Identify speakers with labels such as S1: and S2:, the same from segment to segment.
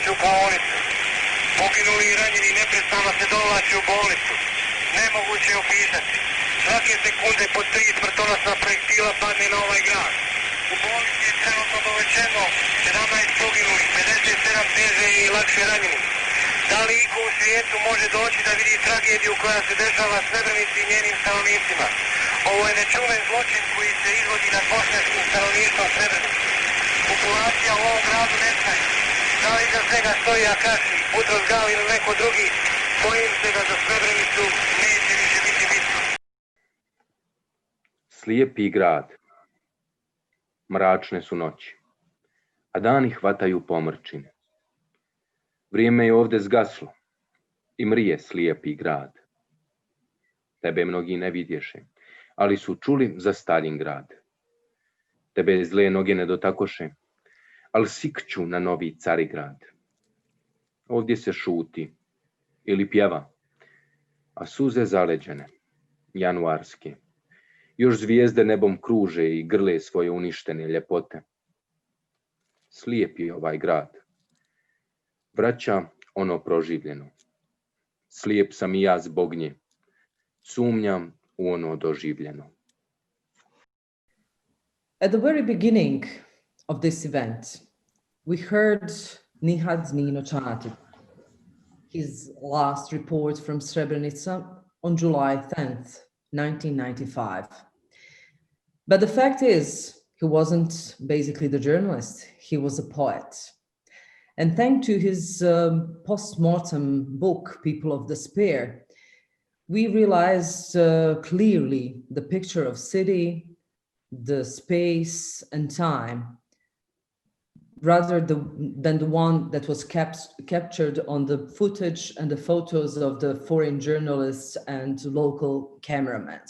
S1: doći u klaonicu. Poginuli i ranjeni neprestano se dovlači u bolnicu. Nemoguće je opisati. Svake sekunde po 3 smrtonosna projektila padne na ovaj grad. U bolnici je trenutno dovećeno 17 poginulih, 57 teže i lakše ranjenih. Da li iko u svijetu može doći da vidi tragediju koja se dešava Srebrenici i njenim stanovnicima? Ovo je nečuven zločin koji se izvodi nad bošnjačkim stanovništvom Srebrenice. Populacija u ovom gradu nestaje. Da li iza svega stoji Akaši, Butros Gal ili neko drugi, bojim se da za Srebrenicu neće više biti bitno.
S2: Slijepi grad. Mračne su noći, a dani hvataju pomrčine. Vrijeme je ovdje zgaslo i mrije slijepi grad. Tebe mnogi ne vidješe, ali su čuli za Stalingrad. Tebe zle noge ne dotakoše, ali sikću na novi Carigrad. Ovdje se šuti ili pjeva, a suze zaleđene, januarske. Još zvijezde nebom kruže i grle svoje uništene ljepote. Slijep je ovaj grad. Vraća ono proživljeno. Slijep sam i ja zbog nje. Sumnjam u ono doživljeno.
S3: At the very beginning of this event, we heard Nihad Nino Čatic, his last report from Srebrenica on July 10th, 1995. But the fact is, he wasn't basically the journalist, he was a poet. And thanks to his post-mortem book, People of Despair, we realized clearly the picture of city, the space and time, rather than the one that was captured on the footage and the photos of the foreign journalists and local cameramen.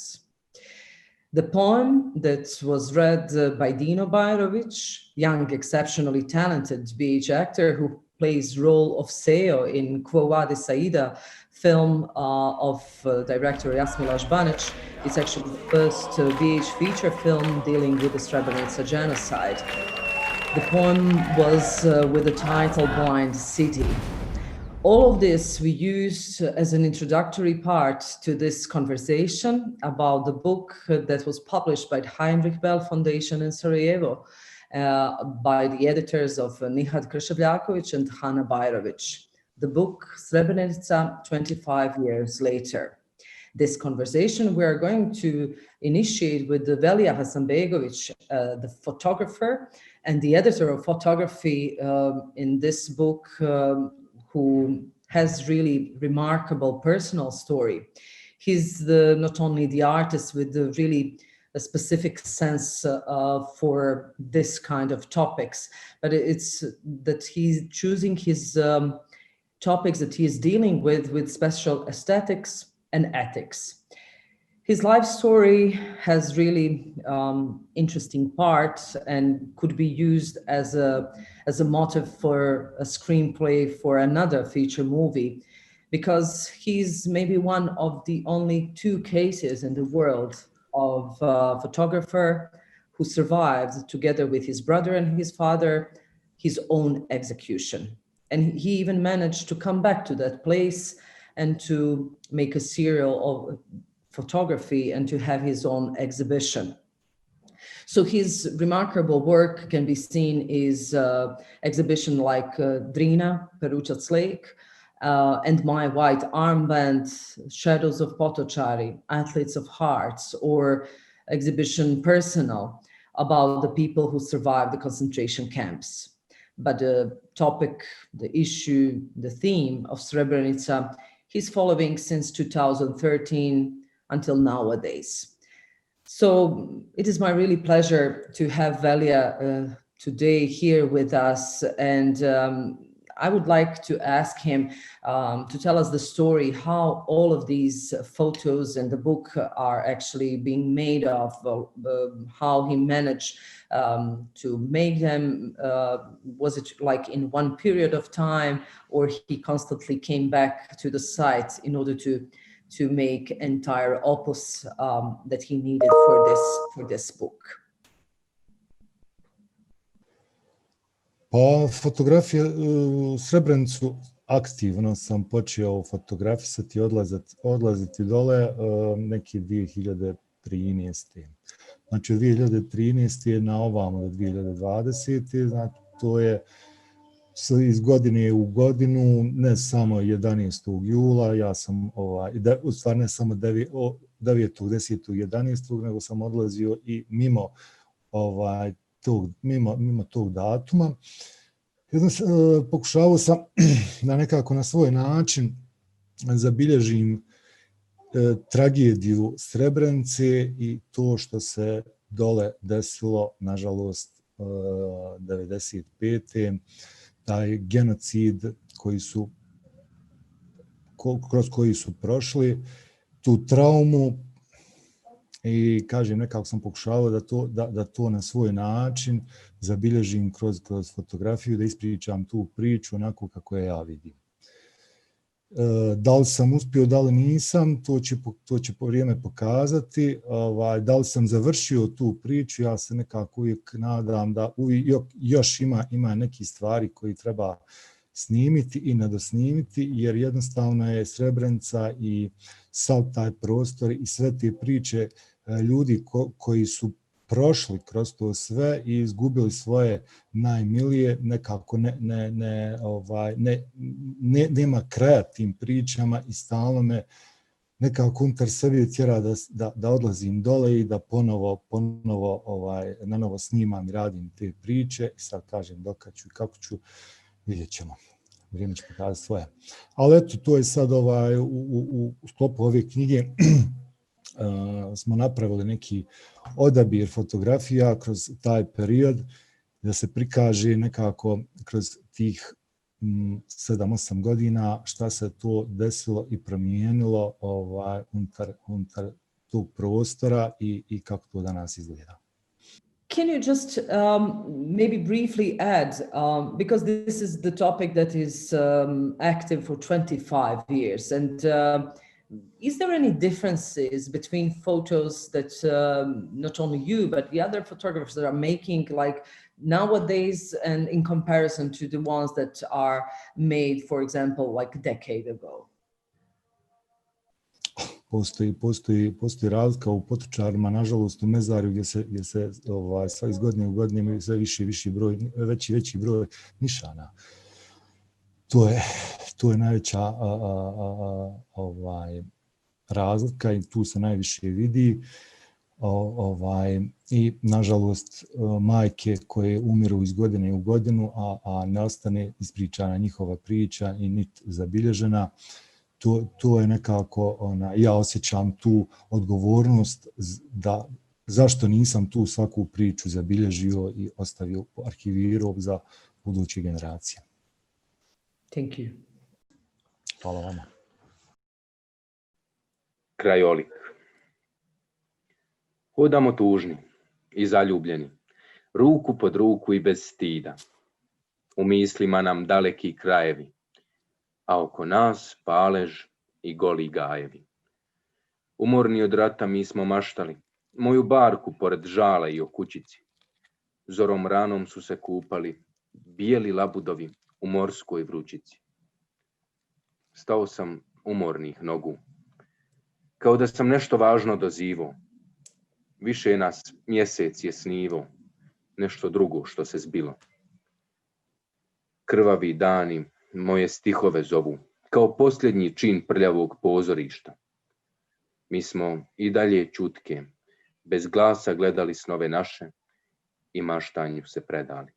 S3: The poem that was read by Dino Bajrović, young, exceptionally talented BH actor who plays role of Seo in Quo Vadis Aida film of director Jasmila Žbanić. It's actually the first BH feature film dealing with the Srebrenica genocide. The poem was with the title Blind City. All of this we used as an introductory part to this conversation about the book that was published by the Heinrich-Böll Foundation in Sarajevo by the editors of Nihad Krševljaković and Hana Bajrović. The book Srebrenica 25 years later. This conversation we are going to initiate with Velija Hasanbegović, the photographer and the editor of photography in this book, who has really remarkable personal story. He's not only the artist with the really a specific sense for this kind of topics, but it's that he's choosing his topics that he is dealing with special aesthetics and ethics. His life story has really interesting parts and could be used as a motive for a screenplay for another feature movie, because he's maybe one of the only 2 cases in the world of a photographer who survived, together with his brother and his father, his own execution. And he even managed to come back to that place and to make a serial of photography and to have his own exhibition. So his remarkable work can be seen is exhibition like Drina, Peručac Lake, and My White Armband, Shadows of Potočari, Athletes of Hearts, or exhibition Personal, about the people who survived the concentration camps. But the topic, the issue, the theme of Srebrenica, he's following since 2013 until nowadays. So it is my really pleasure to have Velija today here with us, and I would like to ask him to tell us the story, how all of these photos and the book are actually being made of, how he managed to make them. Was it like in one period of time, or he constantly came back to the site in order to make entire opus that he needed for this book?
S4: Pa fotografija, Srebrenicu aktivno sam počeo fotografisati, odlaziti dole neki 2013. Znači od 2013. na ovamo do 2020. Znači to je iz godine u godinu, ne samo 11. jula, ja sam, u stvari ne samo 9., 10., 11. nego sam odlazio i mimo tog datuma. Pokušavao sam da nekako na svoj način zabilježim tragediju Srebrenice i to što se dole desilo, nažalost, 95. taj genocid kroz koji su prošli, tu traumu, i kažem, nekako sam pokušavao da to na svoj način zabilježim kroz fotografiju, da ispričam tu priču onako kako je ja vidim. Da li sam uspio, da li nisam, to će po vrijeme pokazati. Da li sam završio tu priču, ja se nekako uvijek nadam da još ima neki stvari koji treba snimiti i nadosnimiti, jer jednostavno je Srebrenica i sav taj prostor i sve te priče ljudi koji su prošli kroz to sve i izgubili svoje najmilije, nekako nema kraja tim pričama i stalno me nekako unutar sebe tjera da odlazim dole i da ponovo na novo snimam i radim te priče. I sad kažem dokad ću i kako ću, vidjet ćemo. Vrijeme će pokazati svoje. Ali eto, to je sad u sklopu ove knjige smo napravili neki odabir fotografija kroz taj period da se prikaže nekako kroz tih 7-8 godina šta se to desilo i promijenilo unutar tog prostora i kako to danas izgleda.
S3: Can you just maybe briefly add, because this is the topic that is active for 25 years, and is there any differences between photos that not only you, but the other photographers that are making like nowadays and in comparison to the ones that are made, for example, like a decade ago?
S4: Postoji razlika u potočarima, nažalost u mezarju gdje se iz godine u godine imaju sve veći broj nišana. To je najveća razlika i tu se najviše vidi. I nažalost majke koje umiru iz godine u godinu, a ne ostane ispričana njihova priča i niti zabilježena. To je nekako, ja osjećam tu odgovornost da zašto nisam tu svaku priču zabilježio i ostavio, arhivirao za buduće generacije.
S3: Thank you.
S4: Hvala vama.
S2: Krajolik. Hodamo tužni i zaljubljeni, ruku pod ruku i bez stida. U mislima nam daleki krajevi, a oko nas palež i goli gajevi. Umorni od rata mi smo maštali, moju barku pored žala i o kućici. Zorom ranom su se kupali bijeli labudovi u morskoj vrućici. Stao sam umornih nogu, kao da sam nešto važno dozivo. Više nas mjesec je snivo, nešto drugo što se zbilo. Krvavi dani moje stihove zovu, kao posljednji čin prljavog pozorišta. Mi smo i dalje čutke, bez glasa gledali snove naše i maštanju se predali.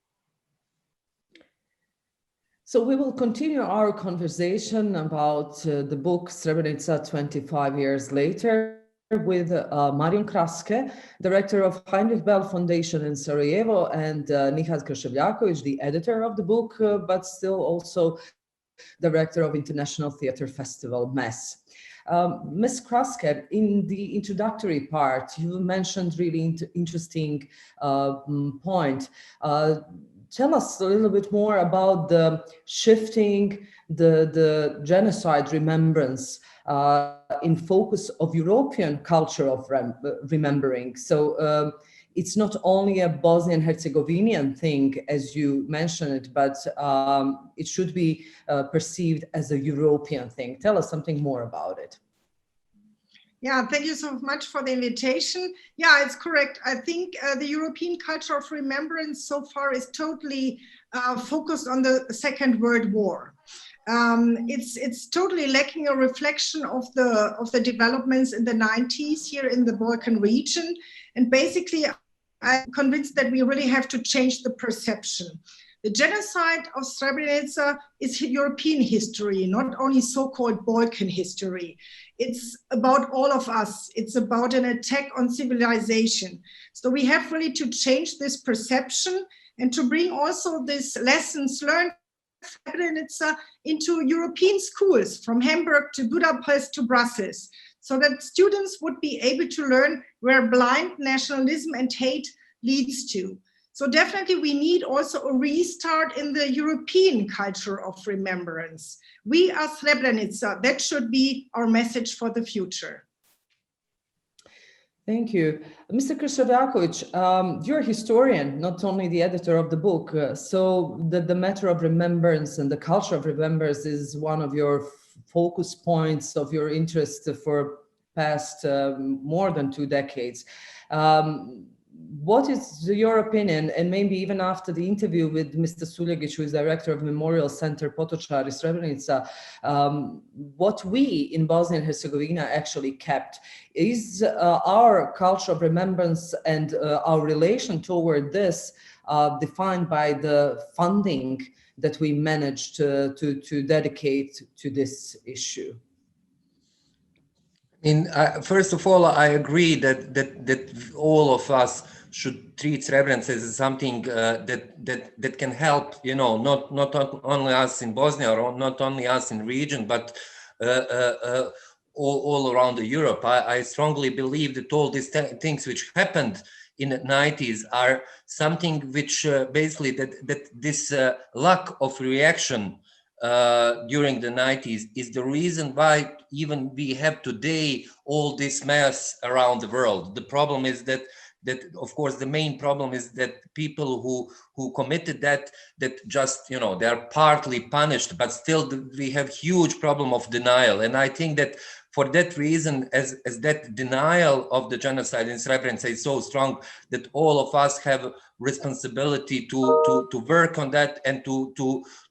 S3: So we will continue our conversation about the book Srebrenica 25 years later with Marion Kraske, director of Heinrich-Böll Foundation in Sarajevo, and Nihat Krševljaković, the editor of the book, but still also director of International Theatre Festival, MES. Ms. Kraske, in the introductory part, you mentioned really interesting point. Tell us a little bit more about the shifting the genocide remembrance in focus of European culture of remembering. So it's not only a Bosnian Herzegovinian thing, as you mentioned it, but it should be perceived as a European thing. Tell us something more about it.
S5: Yeah, thank you so much for the invitation. Yeah, it's correct. I think the European culture of remembrance so far is totally focused on the Second World War. It's totally lacking a reflection of the developments in the 90s here in the Balkan region. And basically, I'm convinced that we really have to change the perception. The genocide of Srebrenica is European history, not only so-called Balkan history. It's about all of us. It's about an attack on civilization. So we have really to change this perception and to bring also these lessons learned Srebrenica into European schools, from Hamburg to Budapest to Brussels, so that students would be able to learn where blind nationalism and hate leads to. So definitely we need also a restart in the European culture of remembrance. We are Srebrenica. That should be our message for the future.
S3: Thank you. Mr. Krševaković, you're a historian, not only the editor of the book. So the matter of remembrance and the culture of remembrance is one of your focus points of your interest for past more than 2 decades. What is your opinion, and maybe even after the interview with Mr. Suljegić, who is director of Memorial Center Potočari Srebrenica, what we in Bosnia and Herzegovina actually kept? Is our culture of remembrance and our relation toward this defined by the funding that we managed to dedicate to this issue?
S6: First of all, I agree that all of us should treat Srebrenica as something that can help, not only us in Bosnia or not only us in the region, but all around Europe. I strongly believe that all these things which happened in the 90s are something which basically that this lack of reaction during the 90s is the reason why even we have today all this mess around the world. The problem is that of course the main problem is that people who committed that just they are partly punished, but still we have huge problem of denial. And I think that for that reason, as that denial of the genocide in Srebrenica is so strong, that all of us have responsibility to work on that and to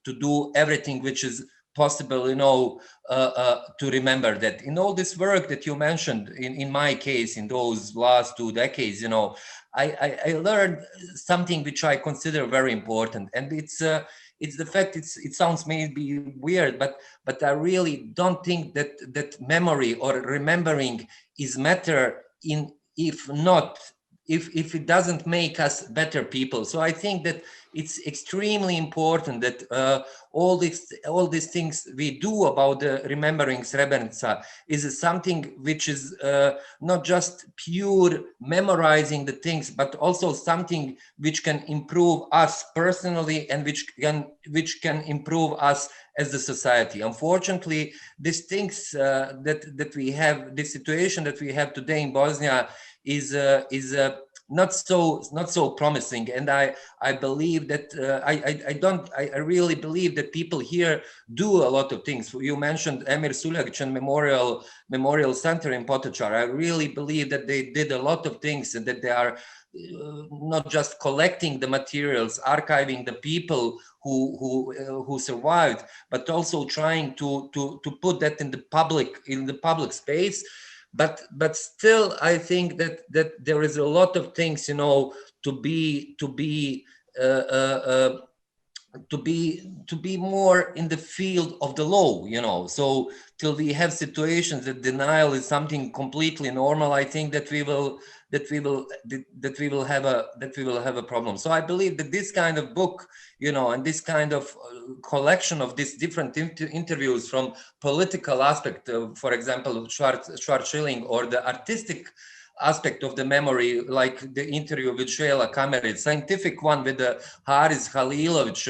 S6: do everything which is possible, to remember that. In all this work that you mentioned, in my case, in those last 2 decades, I learned something which I consider very important, and it's the fact. It sounds maybe weird, but I really don't think that memory or remembering is matter if it doesn't make us better people. So I think that it's extremely important that all these things we do about remembering Srebrenica is something which is not just pure memorizing the things, but also something which can improve us personally and which can improve us as a society. Unfortunately, these things that we have, this situation that we have today in Bosnia is not so promising, and I believe that I really believe that people here do a lot of things. You mentioned Emir Suljegić and Memorial Center in Potočari. I really believe that they did a lot of things, and that they are not just collecting the materials, archiving the people who survived, but also trying to put that in the public space. But still, I think that there is a lot of things, to be more in the field of the law, So till we have situations that denial is something completely normal, I think that we will have a problem. So I believe that this kind of book, and this kind of collection of these different interviews from political aspect, for example, Schwarzschilling, or the artistic aspect of the memory, like the interview with Šela Kamerić, scientific one with Haris Halilović,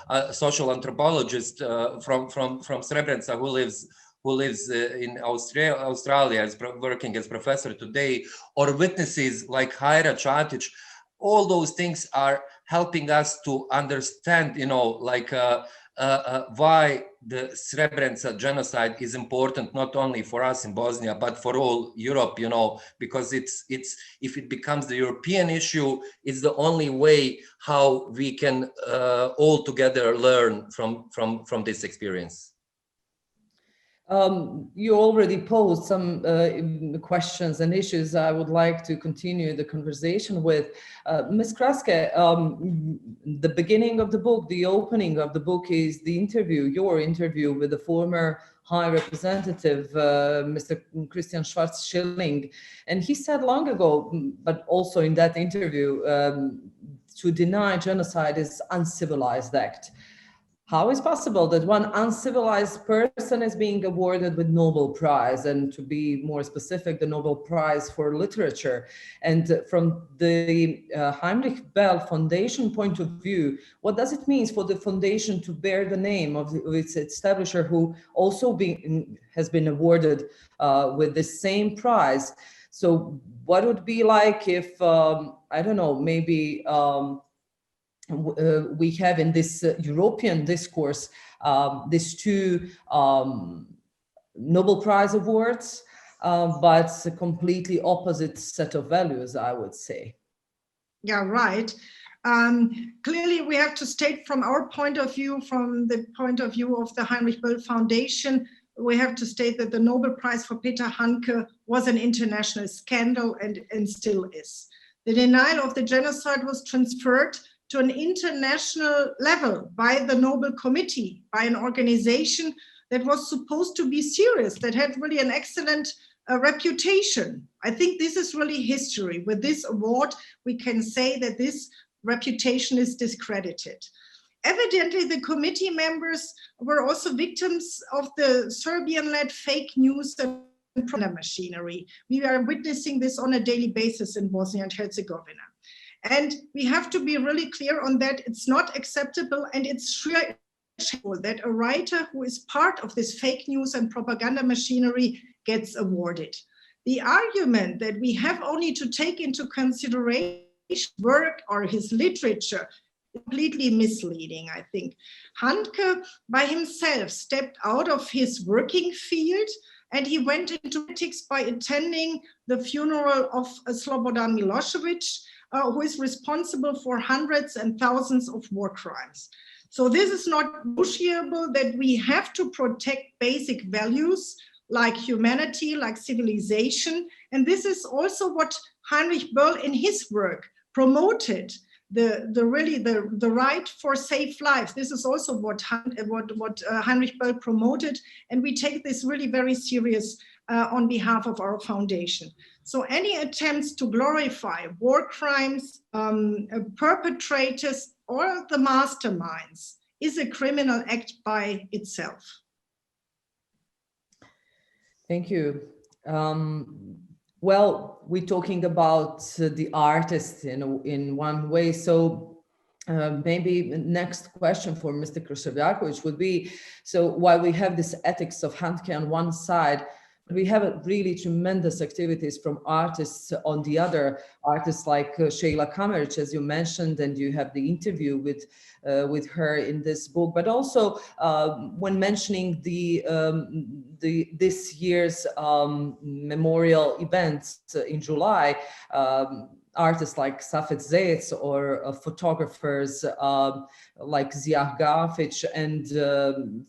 S6: a social anthropologist from Srebrenica, who lives who lives in Australia, is working as professor today, or witnesses like Hajra Čatić. All those things are helping us to understand, why the Srebrenica genocide is important, not only for us in Bosnia, but for all Europe, because it's if it becomes the European issue, it's the only way how we can all together learn from this experience.
S3: You already posed some questions and issues I would like to continue the conversation with. Ms. Kraske, the beginning of the book, the opening of the book is the interview, your interview with the former High Representative, Mr. Christian Schwarz-Schilling. And he said long ago, but also in that interview, to deny genocide is uncivilized act. How is possible that one uncivilized person is being awarded with Nobel Prize, and to be more specific, the Nobel Prize for Literature? And from the Heinrich-Böll Foundation point of view, what does it mean for the foundation to bear the name of its establisher, who also has been awarded with the same prize? So what would be like if, I don't know, maybe we have in this European discourse these two Nobel Prize awards, but a completely opposite set of values, I would say.
S5: Yeah, right. Clearly, we have to state from our point of view, from the point of view of the Heinrich-Böll Foundation, we have to state that the Nobel Prize for Peter Handke was an international scandal and still is. The denial of the genocide was transferred to an international level by the Nobel Committee, by an organization that was supposed to be serious, that had really an excellent reputation. I think this is really history. With this award, we can say that this reputation is discredited. Evidently, the committee members were also victims of the Serbian-led fake news and propaganda machinery. We are witnessing this on a daily basis in Bosnia and Herzegovina. And we have to be really clear on that. It's not acceptable, and it's shameful that a writer who is part of this fake news and propaganda machinery gets awarded. The argument that we have only to take into consideration work or his literature is completely misleading, I think. Handke by himself stepped out of his working field, and he went into politics by attending the funeral of Slobodan Milosevic, who is responsible for hundreds and thousands of war crimes. So this is not negotiable, that we have to protect basic values like humanity, like civilization. And this is also what Heinrich Böll in his work promoted, the right for safe lives. This is also what Heinrich Böll promoted. And we take this really very serious on behalf of our foundation. So any attempts to glorify war crimes, perpetrators, or the masterminds is a criminal act by itself.
S3: Thank you. Well, we're talking about the artist in one way. So maybe next question for Mr. Krševiaković would be, so while we have this ethics of Handke on one side, we have really tremendous activities from artists on the other, artists like Sheila Kamerić, as you mentioned, and you have the interview with her in this book. But also, when mentioning this year's memorial events in July, artists like Safet Zec or photographers like Ziya Gafic and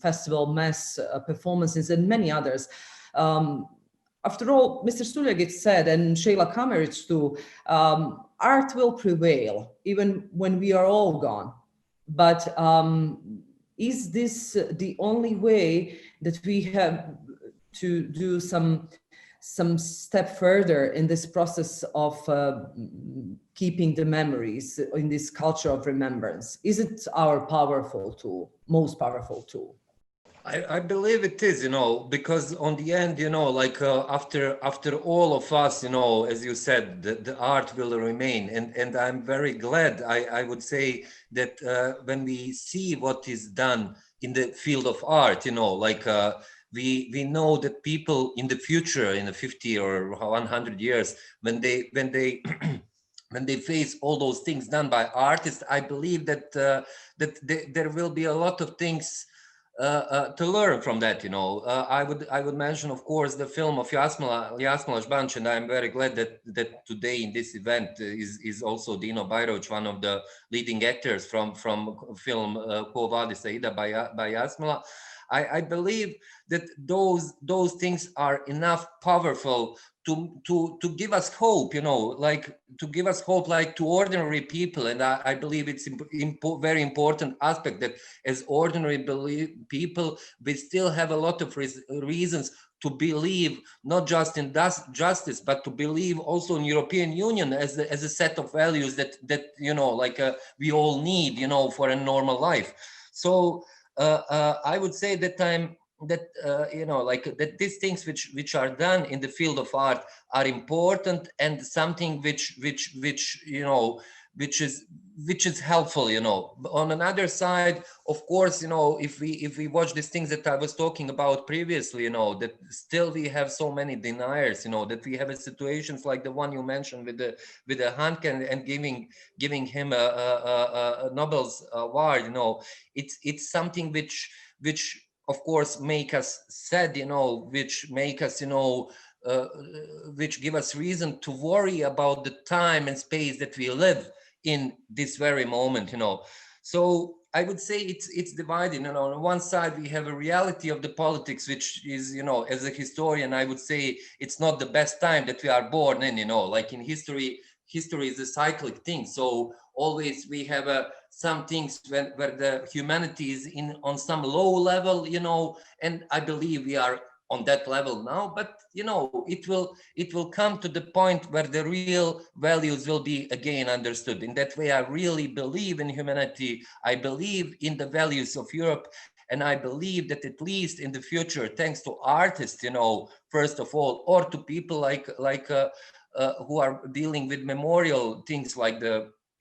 S3: Festival Mess performances and many others. After all, Mr. Suljagic said, and Sheila Kamerić too, art will prevail even when we are all gone. But is this the only way that we have to do some step further in this process of keeping the memories in this culture of remembrance? Is it our powerful tool, most powerful tool?
S6: I believe it is, because on the end, like after all of us, as you said, the art will remain. And I'm very glad, I would say, that when we see what is done in the field of art, like we know that people in the future, in the 50 or 100 years, when they when they face all those things done by artists, I believe that there will be a lot of things to learn from that. I would mention, of course, the film of Jasmila Žbanč, and I'm very glad that today in this event is also Dino Bajrović, one of the leading actors from film Ko Vadi Saida by Jasmila. I believe that those things are enough powerful to give us hope, like to give us hope, like to ordinary people. And I believe it's very important aspect that as ordinary people, we still have a lot of reasons to believe not just in justice, but to believe also in European Union as a set of values that like we all need, for a normal life. So I would say that that these things which are done in the field of art are important, and something which is helpful. On another side, of course, if we watch these things that I was talking about previously, that still we have so many deniers, that we have situations like the one you mentioned with the Handke and giving him a Nobel's award. It's something which of course make us sad, which make us, which give us reason to worry about the time and space that we live in this very moment. So I would say it's divided. On one side we have a reality of the politics, which is, as a historian, I would say it's not the best time that we are born in. Like in history is a cyclic thing. So always we have some things where the humanity is on some low level, and I believe we are on that level now, but it will come to the point where the real values will be again understood. In that way, I really believe in humanity. I believe in the values of Europe, and I believe that at least in the future, thanks to artists, first of all, or to people like who are dealing with memorial things like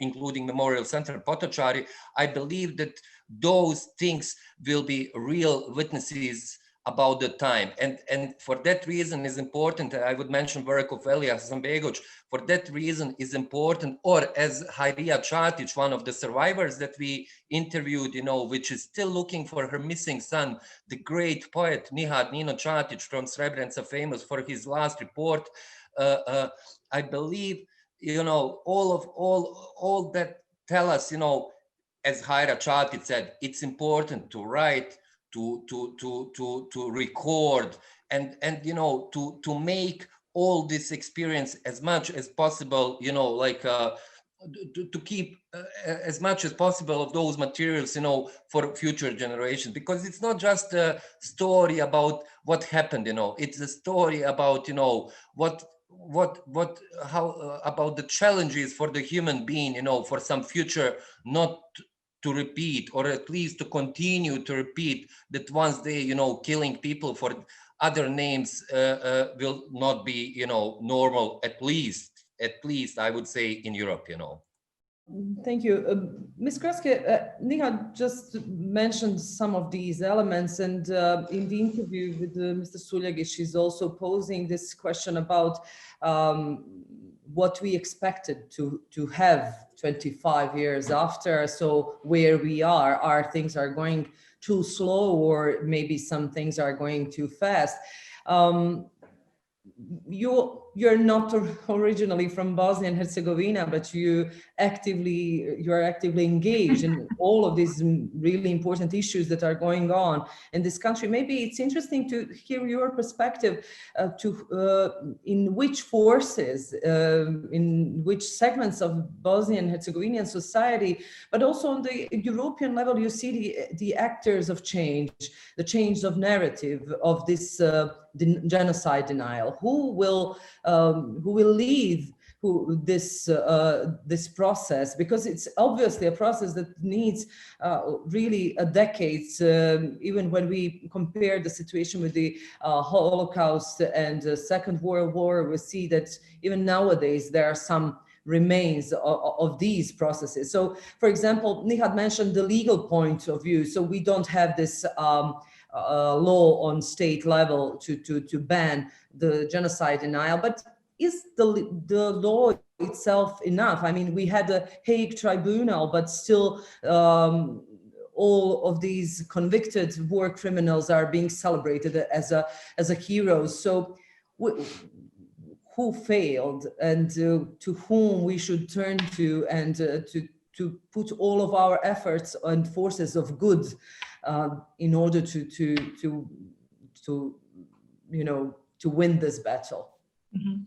S6: including Memorial Center Potocari, I believe that those things will be real witnesses about the time. And for that reason is important, I would mention work of Elija Hasanbegović, for that reason is important, or as Hajrija Čatić, one of the survivors that we interviewed, which is still looking for her missing son, the great poet Nihad Nino Čatić from Srebrenica, famous for his last report. I believe, all that tell us, as Hajrija Čatić said, it's important to write, to record, and to make all this experience as much as possible, to keep as much as possible of those materials, for future generations, because it's not just a story about what happened, it's a story about, how about the challenges for the human being, for some future not to repeat, or at least to continue to repeat, that once they, killing people for other names will not be, normal, at least I would say in Europe,
S3: Thank you. Ms. Kraske, Nihad just mentioned some of these elements, and in the interview with Mr. Suljagić, she's also posing this question about what we expected to have 25 years after. So where we are things are going too slow, or maybe some things are going too fast. You're not originally from Bosnia and Herzegovina, but you're actively engaged in all of these really important issues that are going on in this country. Maybe it's interesting to hear your perspective in which forces, in which segments of Bosnian and Herzegovinian society, but also on the European level, you see the actors of change, the change of narrative of this genocide denial. Who will lead this process? Because it's obviously a process that needs really a decades. Even when we compare the situation with the Holocaust and the Second World War, we see that even nowadays there are some remains of these processes. So, for example, Nihad mentioned the legal point of view. So we don't have this law on state level to ban the genocide denial, but is the law itself enough? I mean, we had a Hague tribunal, but still all of these convicted war criminals are being celebrated as a heroes. So who failed, and to whom we should turn to, and to put all of our efforts and forces of good in order to win this battle.
S5: Mm-hmm.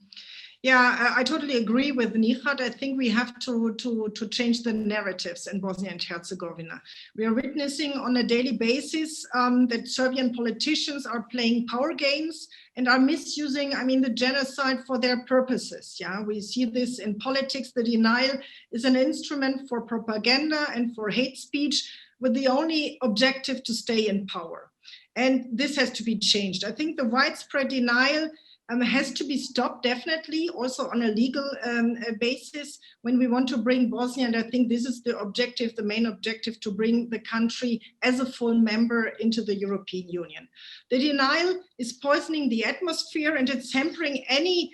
S5: Yeah, I totally agree with Nihat. I think we have to change the narratives in Bosnia and Herzegovina. We are witnessing on a daily basis that Serbian politicians are playing power games and are misusing, the genocide for their purposes. Yeah, we see this in politics. The denial is an instrument for propaganda and for hate speech, with the only objective to stay in power. And this has to be changed. I think the widespread denial has to be stopped, definitely, also on a legal basis, when we want to bring Bosnia, and I think this is the objective, the main objective, to bring the country as a full member into the European Union. The denial is poisoning the atmosphere, and it's hampering any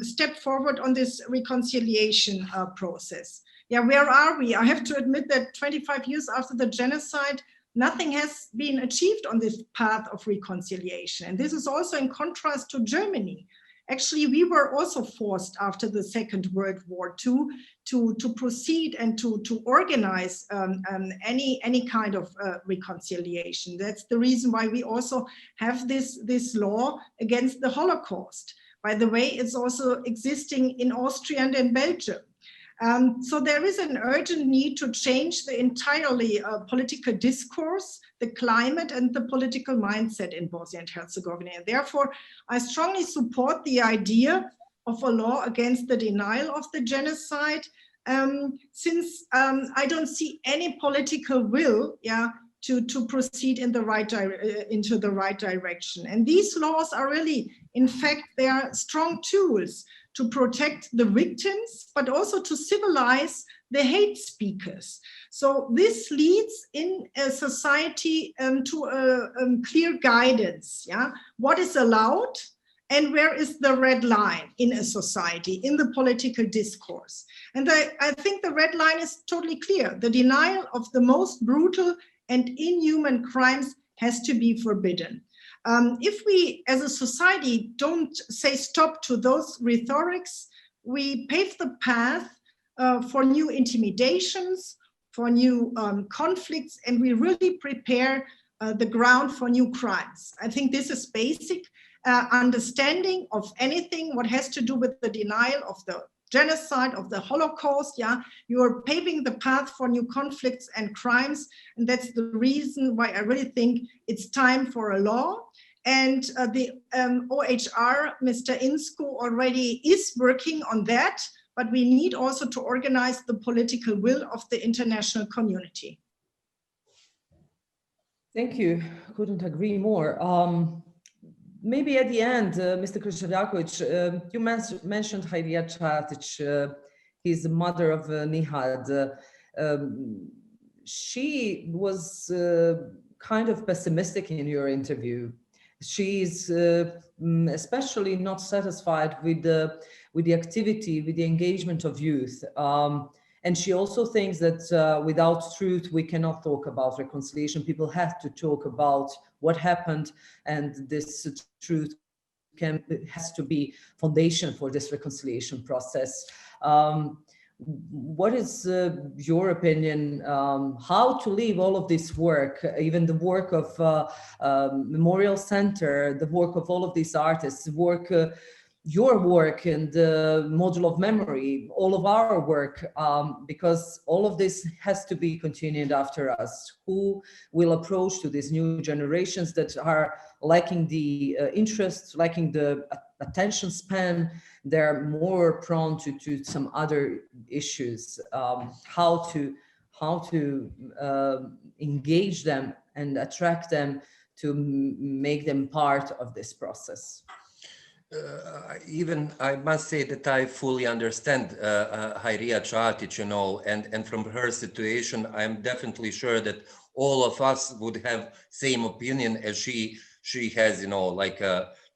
S5: step forward on this reconciliation process. Yeah, where are we? I have to admit that 25 years after the genocide, nothing has been achieved on this path of reconciliation. And this is also in contrast to Germany. Actually, we were also forced after the Second World War to proceed and to organize any kind of reconciliation. That's the reason why we also have this law against the Holocaust. By the way, it's also existing in Austria and in Belgium. So there is an urgent need to change the entirely political discourse, the climate, and the political mindset in Bosnia and Herzegovina. And therefore, I strongly support the idea of a law against the denial of the genocide, since I don't see any political will, to proceed in the into the right direction. And these laws are really, in fact, they are strong tools to protect the victims, but also to civilize the hate speakers. So this leads in a society to a clear guidance. Yeah, what is allowed and where is the red line in a society, in the political discourse. And I think the red line is totally clear. The denial of the most brutal and inhuman crimes has to be forbidden. If we as a society don't say stop to those rhetorics, we pave the path for new intimidations, for new conflicts, and we really prepare the ground for new crimes. I think this is basic understanding of anything what has to do with the denial of the genocide, of the Holocaust. Yeah, you are paving the path for new conflicts and crimes, and that's the reason why I really think it's time for a law. And the OHR, Mr. Insco, already is working on that, but we need also to organize the political will of the international community.
S3: Thank you. Couldn't agree more. Maybe at the end, Mr. Kršeljaković, you mentioned Hajrija Čatić, he's the mother of Nihad. She was kind of pessimistic in your interview. She's especially not satisfied with the activity, with the engagement of youth. And she also thinks that without truth, we cannot talk about reconciliation. People have to talk about what happened, and this truth has to be foundation for this reconciliation process. What is your opinion, how to leave all of this work, even the work of Memorial Center, the work of all of these artists, your work and the module of memory, all of our work, because all of this has to be continued after us. Who will approach to these new generations that are lacking the interest, lacking the attention span? They're more prone to some other issues. How to engage them and attract them to make them part of this process.
S6: Even I must say that I fully understand Hajrija Čatić, and from her situation, I'm definitely sure that all of us would have same opinion as she has, you know, like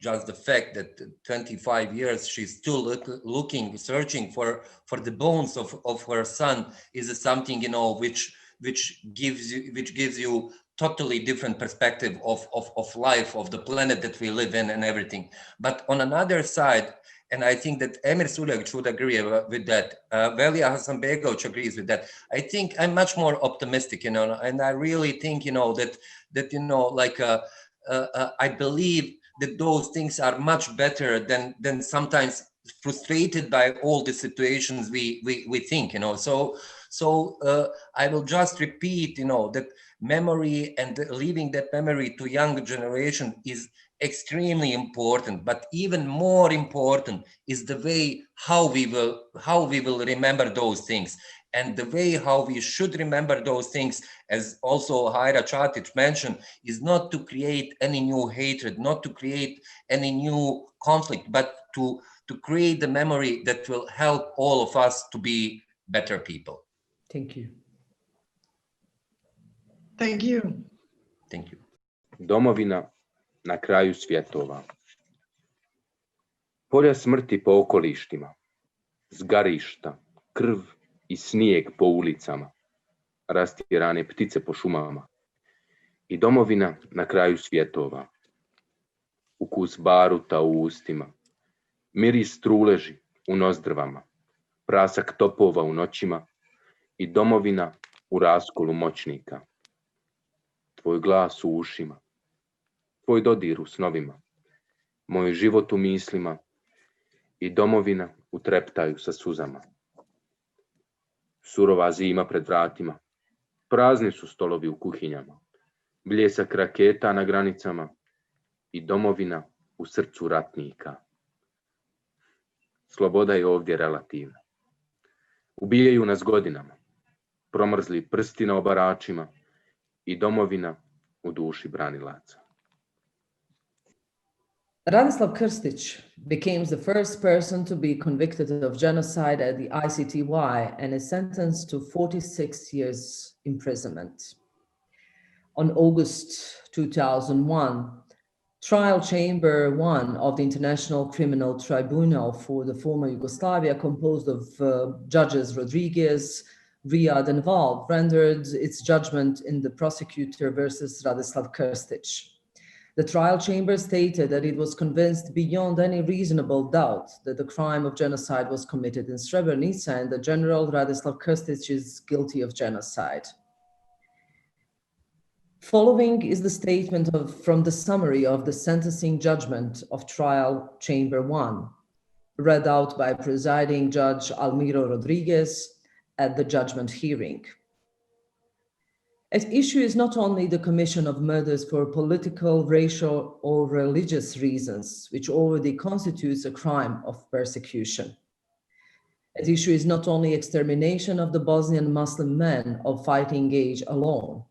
S6: just the fact that 25 years she's still looking, searching for the bones of her son is something, you know, which gives you totally different perspective of life, of the planet that we live in and everything. But on another side, and I think that Emir Suljagić would agree with that, Velija Hasanbegović agrees with that. I think I'm much more optimistic, you know, and I really think, you know, that you know, like I believe that those things are much better than sometimes frustrated by all the situations we think, you know. So I will just repeat, you know, that memory and leaving that memory to young generation is extremely important, but even more important is the way how we will remember those things, and the way how we should remember those things, as also Hajra Čatić mentioned, is not to create any new hatred, not to create any new conflict, but to create the memory that will help all of us to be better people.
S3: Thank you.
S5: Thank you.
S6: Thank you.
S2: Domovina na kraju svjetova. Polja smrti po okolištima, zgarišta, krv i snijeg po ulicama, rastjerane ptice po šumama. I domovina na kraju svjetova. Ukus baruta u ustima, miris truleži u nozdrvama, prasak topova u noćima i domovina u raskolu moćnika. Tvoj glas u ušima, tvoj dodir u snovima, moj život u mislima i domovina u treptaju sa suzama. Surova zima pred vratima, prazni su stolovi u kuhinjama, bljesak raketa na granicama i domovina u srcu ratnika. Sloboda je ovdje relativna. Ubijaju nas godinama, promrzli prsti na obaračima i domovina u duši branilaca.
S3: Radislav Krstić became the first person to be convicted of genocide at the ICTY and is sentenced to 46 years imprisonment. On August 2001, Trial Chamber 1 of the International Criminal Tribunal for the former Yugoslavia, composed of judges Rodriguez, Riyad and Val, rendered its judgment in the prosecutor versus Radislav Krstić. The trial chamber stated that it was convinced beyond any reasonable doubt that the crime of genocide was committed in Srebrenica and that General Radislav Krstić is guilty of genocide. Following is the statement from the summary of the sentencing judgment of Trial Chamber 1, read out by presiding Judge Almiro Rodriguez at the judgment hearing. At issue is not only the commission of murders for political, racial, or religious reasons, which already constitutes a crime of persecution. At issue is not only extermination of the Bosnian Muslim men of fighting age alone.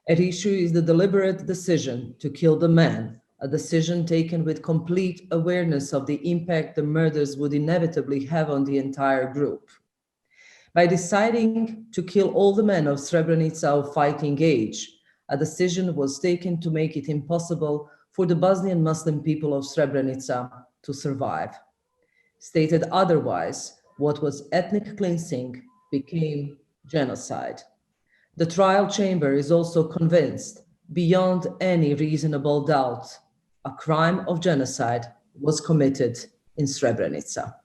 S3: At issue is the deliberate decision to kill the man, a decision taken with complete awareness of the impact the murders would inevitably have on the entire group. By deciding to kill all the men of Srebrenica of fighting age, a decision was taken to make it impossible for the Bosnian Muslim people of Srebrenica to survive. Stated otherwise, what was ethnic cleansing became genocide. The trial chamber is also convinced, beyond any reasonable doubt, a crime of genocide was committed in Srebrenica.